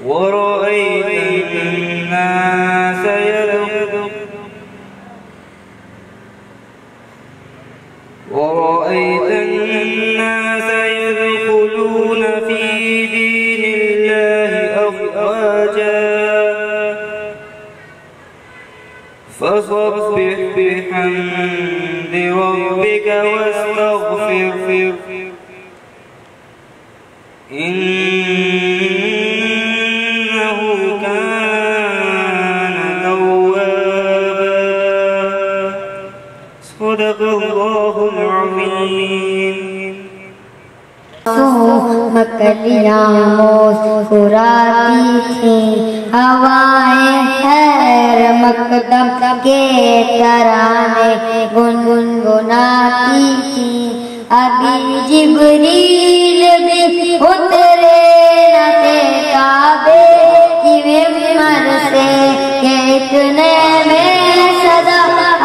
ورأيت الناس يدخلون في دين الله أفواجا فسبح بحمد ربك واستغفر إنه كان توابا صدق الله العظيم مکلیاں مسکراتی تھیں ہوائیں خیر مقدم کے ترانے گنگناتی تھیں ابھی جبریل بھی اترے نہ تھے کعبے کی ممبر سے کہ اتنے میں صدا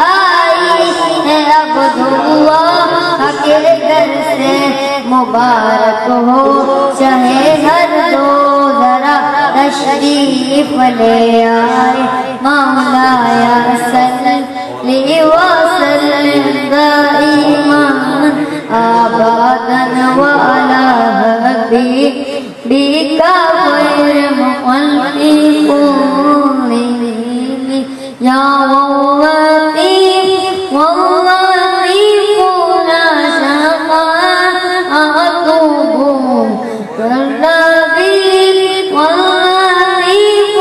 آئی ہے عبداللہ کے گھر سے مبارک ہو چاہے ہر دو ذرا تشریف لے آئے مولایا صلی وسلم دائما ابدا وعلی حبیبک خیر مخلوقین یا لطیف واللطیف لا شفاعة واللطيف واللطيف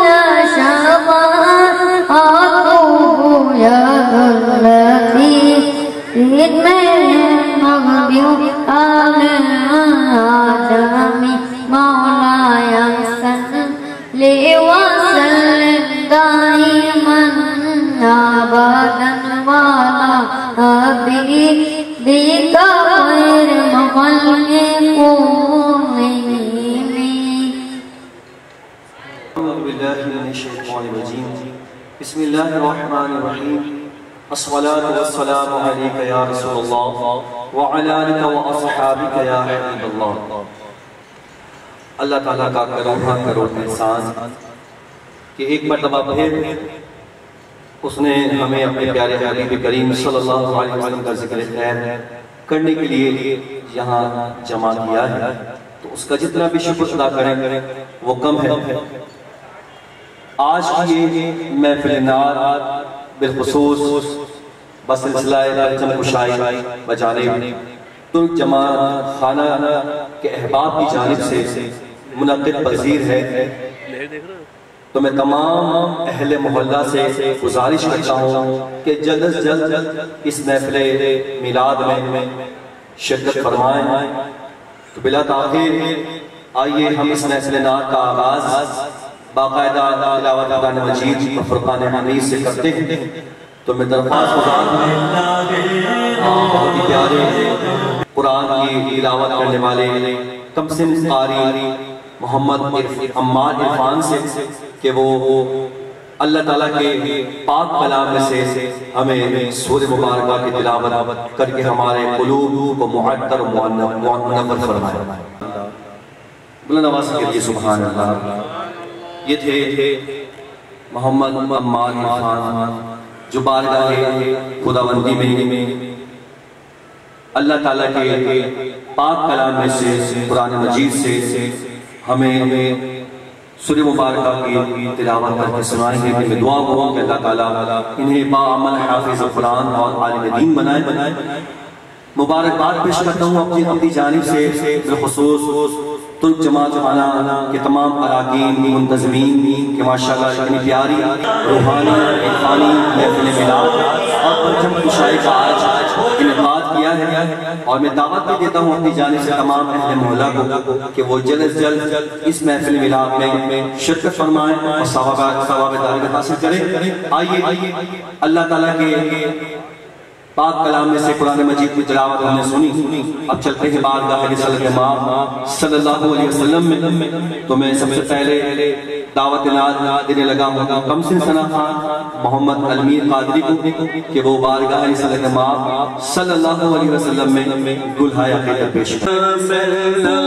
لا شفاعة يا اللطيف مغبر آدمی مولایا صلی وسلم دائما ابدا وعلی حبیبک خیر مخلوقین اعوذ باللہ من الشیطان الرجیم بسم اللہ الرحمن الرحیم الصلاة والسلام علیک یا رسول اللہ وعلی آلک واصحابک یا حبیب اللہ۔ اللہ تعالیٰ کا کروڑ احسان کہ ایک مرتبہ پھر اس نے ہمیں اپنے پیارے حبیب کریم صلی اللہ علیہ وسلم کا ذکر خیر کرنے کے لیے یہاں جمع کیا ہے، تو اس کا جتنا بھی شکر ادا کریں وہ کم ہے۔ آج کی یہ محفل نعت بالخصوص بسلسلہ پرچم کشائی بجانب ترک جماعت خانہ کے احباب کی جانب سے منعقد پذیر ہے، تو میں تمام اہل محلہ سے گزارش کرتا ہوں کہ جلد از جلد اس محفل میلاد میں شرکت فرمائیں۔ تو بلا تاخیر آئیے ہم اس محفل نعت کا آغاز باقاعدہ تلاوت قرآن مجید و فرقان حمید سے کرتے ہیں۔ تو میں درخواست گزار ہوں بہت ہی پیارے قرآن کی تلاوت کرنے والے کمسن قاری محمد عمار عرفان سے کہ وہ اللہ تعالیٰ کے پاک کلام میں سے ہمیں سورہ مبارکہ کی تلاوت کر کے ہمارے قلوب کو معطر و منور فرمائے۔ بلند آواز سے کہیے سبحان اللہ۔ یہ تھے محمد عمار عرفان جو بارگاہ خداوندی میں اللہ تعالیٰ کے پاک کلام میں سے قرآن مجید سے ہمیں سورہ مبارکہ کی تلاوت کر کے سنائیں گے۔ کہ میں دعا کروں کہ اللہ تعالیٰ انہیں باعمل حافظ قرآن اور عالم دین بنائے۔ مبارکباد پیش کرتا ہوں اپنی جانب سے بالخصوص ترک جماعت خانہ کے تمام اراکین منتظمین کہ ماشاءاللہ اتنی پیاری روحانی عرفانی محفل میلاد اور پرچم کشائی کا آج انعقاد کیا ہے، اور میں دعوت بھی دیتا ہوں اپنی جانب سے تمام اہل محلہ کو کہ وہ جلد از جلد اس محفل میلاد میں شرکت فرمائیں اور ثواب دارت حاصل کریں۔ آئیے اللہ تعالیٰ کے پاک کلام میں سے قرآن مجید کی تلاوت ہم نے سنی، اب چلتے ہیں بارگاہ رسالت مآب صلی اللہ علیہ وسلم میں۔ تو میں سب سے پہلے دعوت نعت دینے لگا ہوں کمسن ثنا خان محمد علمیر قادری کو کہ وہ بارگاہ رسالت مآب صلی اللہ علیہ وسلم میں گلہائے عقیدت پیش کریں۔